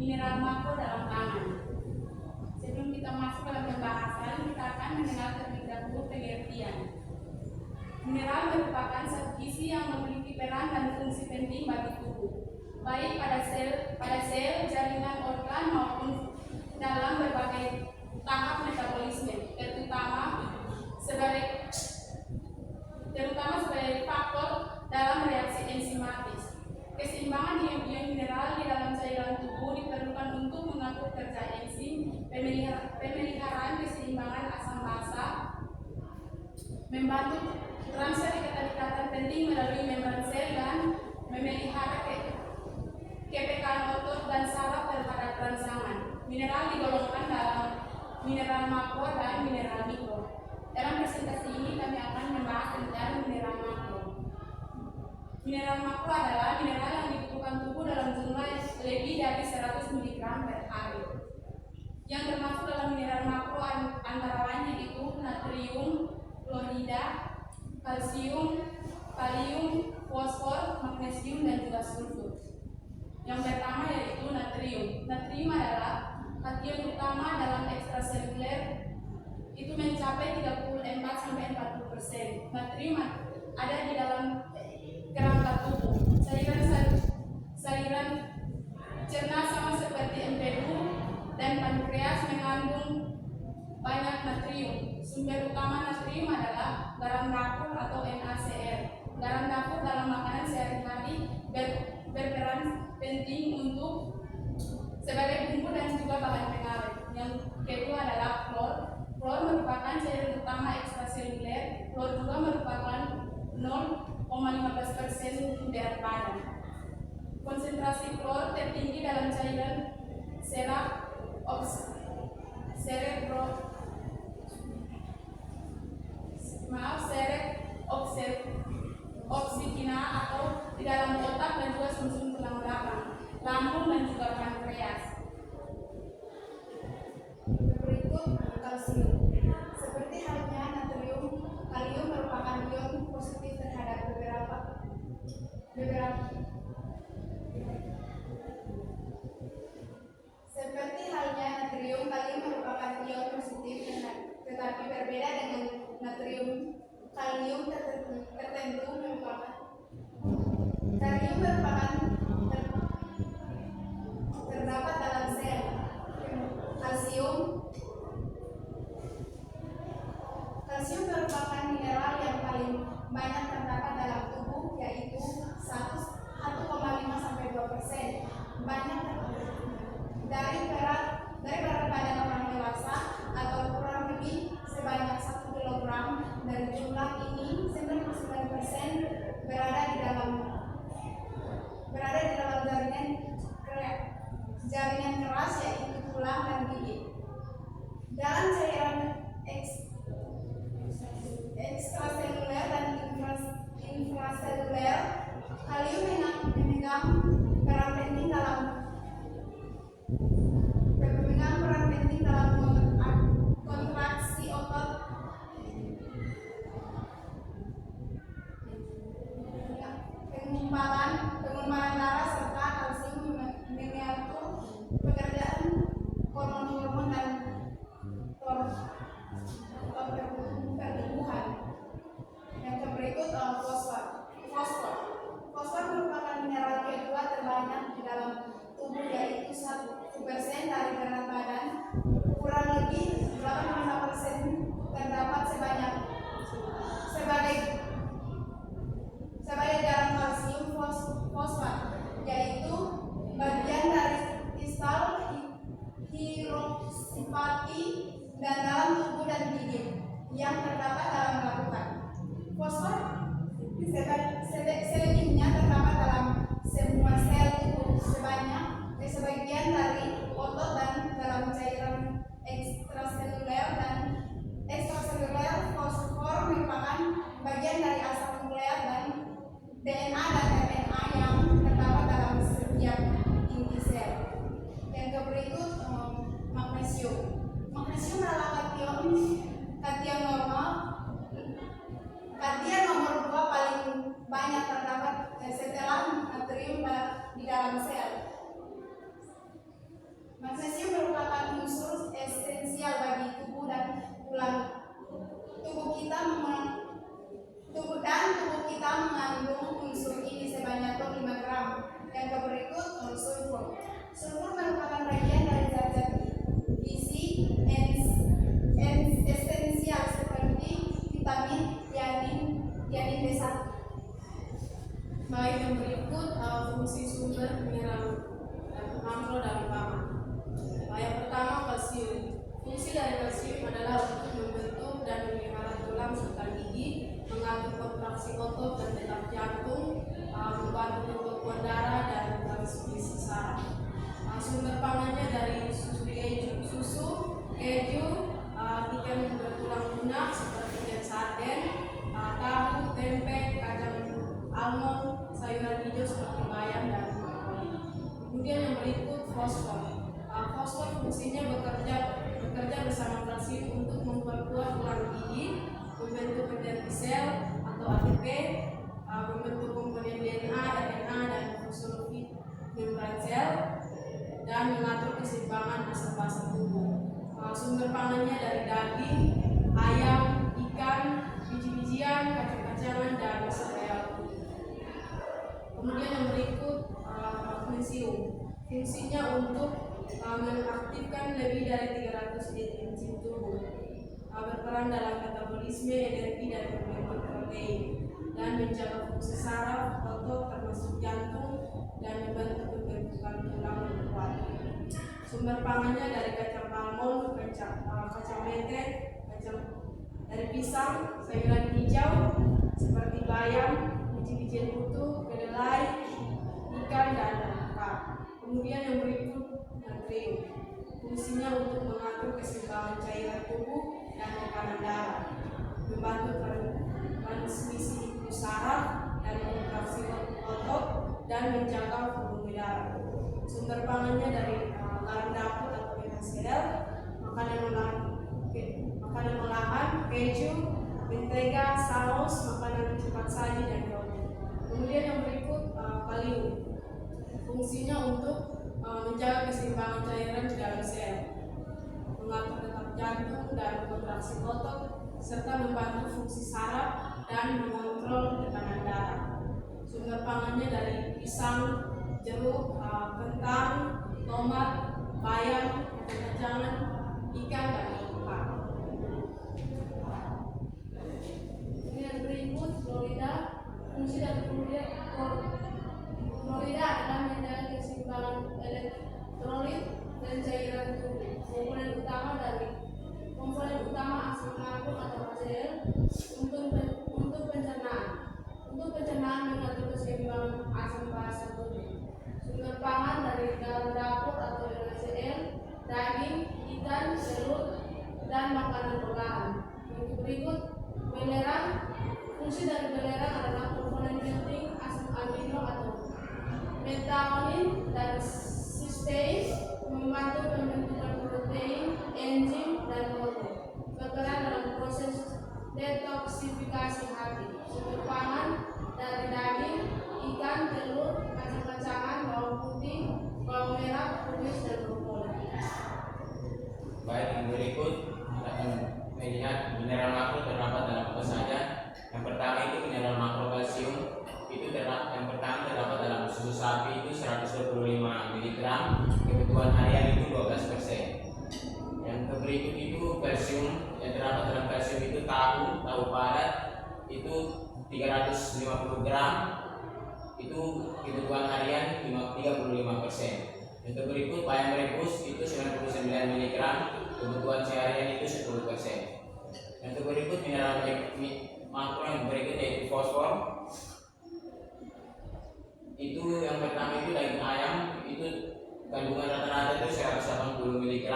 mineral makro dalam pangan. Sebelum kita masuk dalam pembahasan, kita akan mengenal terlebih dahulu pengertian. Mineral merupakan zat gizi yang memiliki peran dan fungsi penting bagi tubuh, baik pada sel, jaringan organ maupun dalam berbagai tahap metabolisme, terutama sebagai faktor dalam reaksi enzimatis. Keseimbangan ion-ion mineral di dalam cairan tubuh diperlukan untuk mengatur kerja enzim, pemeliharaan keseimbangan asam basa, membantu transfer ikatan-ikatan penting melalui membran sel dan memelihara kepekaan otot dan saraf terhadap rangsangan. Mineral digolongkan dalam mineral makro dan mineral mikro. Dalam presentasi ini kami akan membahas tentang mineral makro. Mineral makro adalah mineral yang dibutuhkan tubuh dalam jumlah lebih dari 100 mg per hari. Yang termasuk dalam mineral makro antara lain yaitu natrium, klorida, kalsium, kalium, fosfor, magnesium, dan juga sulfur. Yang pertama yaitu natrium. Natrium adalah kation utama dalam ekstraseluler, itu mencapai 34-40%. Natrium ada di dalam kerangka tubuh. Saluran cerna sama seperti empedu dan pankreas mengandung banyak natrium. Sumber utama natrium adalah garam dapur atau NaCl. Garam dapur dalam makanan sehari-hari berperan penting untuk sebagai bumbu dan juga bahan pengawet. Yang kedua adalah klor. Klor merupakan cairan utama ekstraseluler. Klor juga merupakan 0,15% berat badan. Konsentrasi klor tertinggi dalam cairan oksigena atau di dalam otak dan juga sumsum tulang belakang, lambung dan juga pankreas. Berikut kalsium. Seperti halnya natrium, kalium merupakan ion positif terhadap beberapa Seperti halnya natrium, kalium merupakan ion positif, tetapi berbeda dengan natrium. Kalium tertentu merupakan terdapat dalam sel. Kalsium merupakan mineral yang paling banyak terdapat dalam tubuh, yaitu 1,5-2%. Banyak dari berat badan orang dewasa atau kurang lebih sebanyak 1 kg. Dari jumlah ini 99% berada di dalam jaringan keras, yaitu tulang dan gigi. Dalam cairan ekstraseluler dan infraseluler, kalium memegang peran penting dalam kontraksi otot, pengumpulan darah, serta kalsium mengatur pekerjaan hormon-hormon dan pertumbuhan. Yang berikut fosfor. Fosfor merupakan mineral kedua terbanyak di dalam tubuh, yaitu 1% dari berat badan. Kurang lebih 85% terdapat sebagai garam kalsium fosfat, yaitu bagian dari kristal hidroksipati dan dalam tubuh dan gigi yang terdapat dalam larutan. Fosfor selebihnya terdapat dalam semua sel tubuh, sebagian dari otot dan dalam cairan ekstraseluler. Fosfor merupakan bagian dari asam nukleat dan DNA dan RNA yang terdapat dalam setiap inti sel. Yang berikut magnesium. Magnesium adalah kation normal. Kation nomor 2 paling banyak terdapat setelah natrium di dalam sel. Sumber pangannya dari daging, ayam, ikan, biji-bijian, kacang-kacangan, dan sereal. Kemudian yang berikut magnesium. Fungsinya untuk mengaktifkan lebih dari 300 enzim tubuh, berperan dalam metabolisme energi dan pembentuk protein, dan menjaga fungsi saraf, otot termasuk jantung, dan membantu pembentukan tulang yang kuat. Sumber pangannya dari kacang almond, kacang mete, dari pisang, sayuran hijau seperti bayam, biji-bijian utuh, kedelai, ikan, dan nafkah. Kemudian yang berikut natrium. Fungsinya untuk mengatur keseimbangan cairan tubuh dan tekanan darah, membantu transmisi saraf dan kontraksi otot, dan menjaga volume darah. Sumber pangannya dari garam dapur atau NaCl, makanan olahan, keju, mentega, saus, makanan cepat saji, dan roti. Kemudian yang berikut kalium. Fungsinya untuk menjaga keseimbangan cairan di dalam sel, mengatur detak jantung dan kontraksi otot, serta membantu fungsi saraf dan mengontrol tekanan darah. Sumber pangannya dari pisang, jeruk, kentang, tomat, bayam, kacang-kacangan, ikan, dan ikan. Ini yang berikut Florida. Fungsi dari Florida adalah menjaga keseimbangan elektrolit dan cairan tubuh. Komponen utama asam lambung atau HCl untuk pencernaan. Untuk pencernaan mengatur keseimbangan asam basa tubuh. Sumber pangan dari garam dapur atau NaCl, daging, ikan, telur, dan makanan olahan. Yang berikut belerang. Fungsi dari belerang adalah komponen penting asam amino atau methionine dan cysteine, membantu pembentukan protein, enzim, dan hormon, berperan dalam proses detoksifikasi hati. Sumber pangan dari daging, ikan, telur, kacang-kacangan, bawang putih, bawang merah, kumis, dan brokoli. Baik, yang berikut kita akan melihat mineral makro terdapat dalam apa saja. Yang pertama itu mineral makro kalsium. Yang pertama terdapat dalam susu sapi itu 125 mg, kebutuhan harian itu 12%. Yang berikut itu kalsium, yang terdapat dalam kalsium itu tahu padat itu 350 gram, itu kebutuhan harian 35%. Yang berikut bayam rebus itu 99 mg, kebutuhan seharian itu 10%. Yang berikut mineral makro yang berikut yaitu fosfor. Itu yang pertama itu daging ayam, itu kandungan rata-rata itu 180 mg,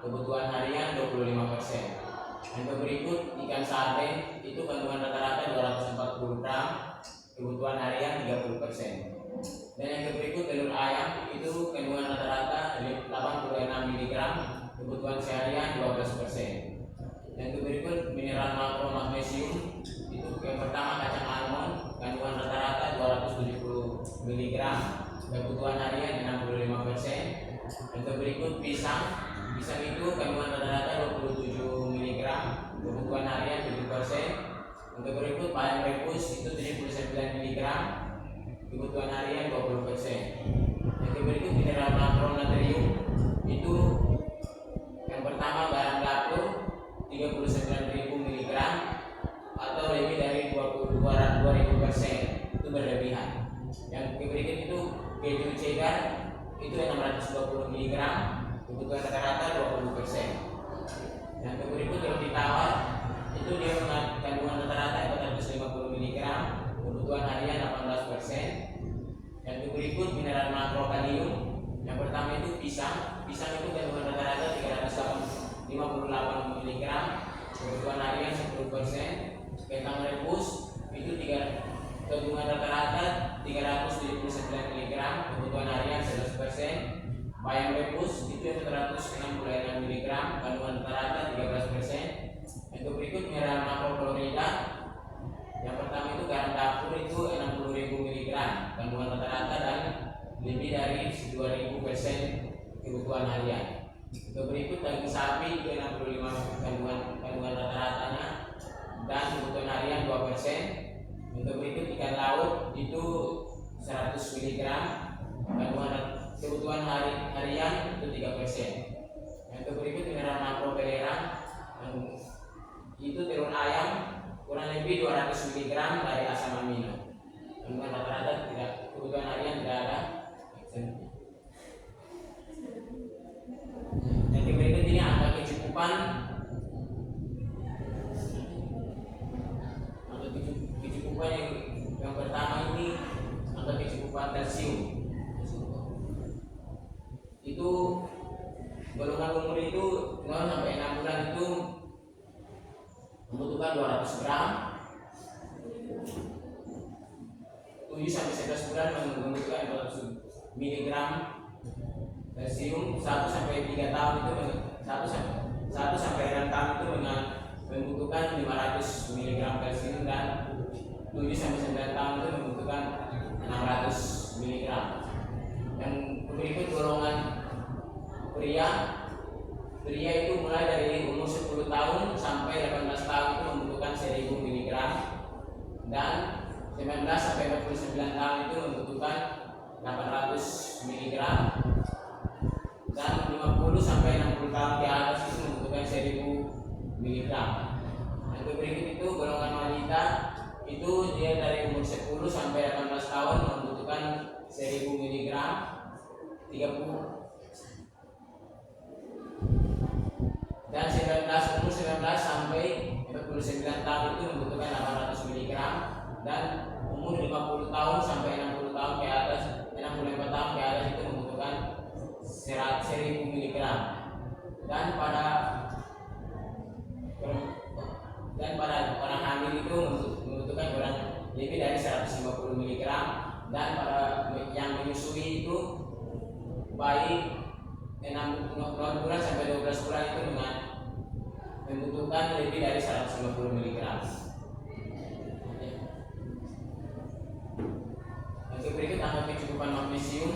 kebutuhan harian 25%. Yang berikut ikan sarden, itu kandungan rata-rata 240 gram, kebutuhan harian 30%. Dan yang berikut telur ayam, itu kandungan rata-rata 86 mg, kebutuhan seharian 12%. Yang berikut mineral makro magnesium, itu yang pertama kacang almond, kandungan rata-rata 270 mg, kebutuhan harian 65%. Yang berikut pisang itu kandungan rata-rata 27 mg, kebutuhan harian 7%. Yang berikut bayam rebus itu 79 mg, kebutuhan harian 20%. Yang berikut mineral makro natrium, itu yang pertama garam dapur 39.000 mg atau lebih dari 2000%, itu berlebihan. Yang berikut itu keju cheddar itu 620 mg, kebutuhan rata-rata 20%. Yang berikut roti tawar itu dia kandungan rata-rata 450 mg, kebutuhan harian 18%. Yang berikut mineral makro kalium, yang pertama itu pisang itu kandungan rata-rata 358 mg, kebutuhan harian 10%. Kentang rebus itu kandungan rata-rata 379 mg, kebutuhan harian 11%. Bayam rebus itu 466 mg, kandungan rata-rata 13%. Yang berikut mineral makro klorida, yang pertama itu garam dapur itu 60.000 mg, kandungan rata-rata dan lebih dari 2000% kebutuhan harian. Yang berikut daging sapi itu 65 mg, kebutuhan harian itu 3%. Yang berikut mineral makro belerang, itu telur ayam kurang lebih 200 mg dari asam amino. Kandungan rata-rata tidak, kebutuhan harian tidak ada. Yang berikut ini angka kecukupan. Angka kecukupan yang pertama ini angka kecukupan kalsium. Itu golongan umur itu 0 sampai 6 bulan itu membutuhkan 200 gram. 7 sampai 11 bulan membutuhkan 400 mg kalsium. 1 sampai 3 tahun itu 1 sampai 6 tahun itu membutuhkan 500 mg kalsium, dan 7 sampai 9 tahun itu membutuhkan 600 mg. Yang berikut golongan pria itu mulai dari umur 10 tahun sampai 18 tahun itu membutuhkan 1000 mg, dan 19 sampai 49 tahun itu membutuhkan 800 mg, dan 50 sampai 60 tahun ke atas itu membutuhkan 1000 mg. Yang berikut itu golongan wanita, itu dia dari umur 10 sampai 18 tahun membutuhkan 1000 mg, 30, dan umur 19 sampai 49 tahun itu membutuhkan 800 mg, dan umur 50 tahun sampai 60 tahun ke atas, 64 tahun ke atas itu membutuhkan 1000 mg. Dan pada orang hamil itu membutuhkan kurang lebih dari 150 mg, dan pada yang menyusui itu bayi 0 bulan sampai 12 bulan itu membutuhkan lebih dari 150 mg. Yang berikut angka kecukupan magnesium.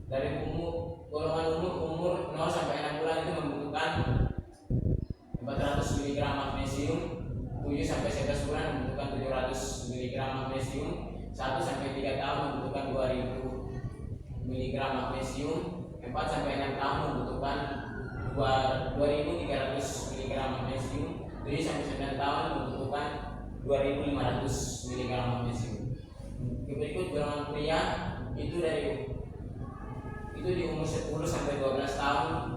Dari golongan umur 0 sampai 6 bulan itu membutuhkan 400 mg magnesium. 7 sampai 11 bulan membutuhkan 700 mg magnesium. 1 sampai 3 tahun membutuhkan 2000 mg magnesium. 4 sampai 6 tahun membutuhkan 2300 mg magnesium. 7 sampai 9 tahun membutuhkan 2500 mg magnesium. Berikut golongan pria itu di umur 10 sampai 12 tahun